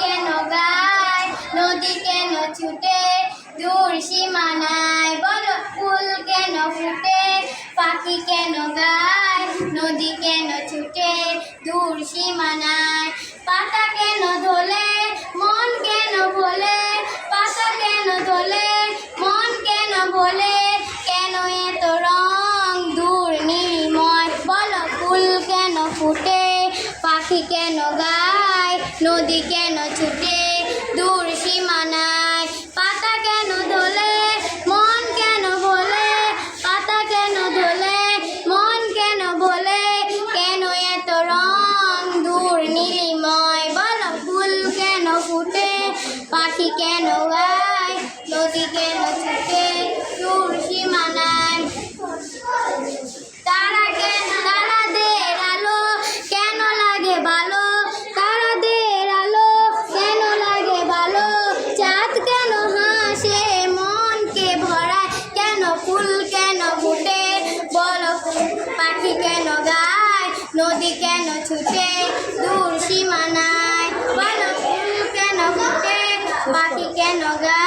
কেন গায়, নদী কেন ছুটে দূর সীমানায়, বলো ফুল কেন ফুটে, পাখি কেন গায়, নদী কেন ছুটে দূর সীমানায়, পাতা কেন দোলে মন কেন বলে, পাতা কেন দোলে মন কেন বলে, কেন এত রং দূর নির্ময়, বলো ফুল কেন ফুটে, পাখি কেন গায়, নদী কেন ছুটে দূর সীমানায়, পাতা কেন দোলে মন কেন বলে, পাতা কেন দোলে মন কেন বলে, কেন এত রং দূর নীলিময়, বলো ফুল কেন ফুটে, পাখি কেন গায়, নদী কেন ছুটে দূর সীমানায়, তারাদের আলো কেন লাগে ভালো, তারাদের আলো কেন লাগে ভালো, চাঁদ কেন হাসে মনকে ভরায়, কেন ফুল কেন ফুটে, বলো পাখি কেন গায়, নদী কেন ছুটে দূর সীমানায়, বলো ফুল কেন ফুটে, পাখি কেন গায়।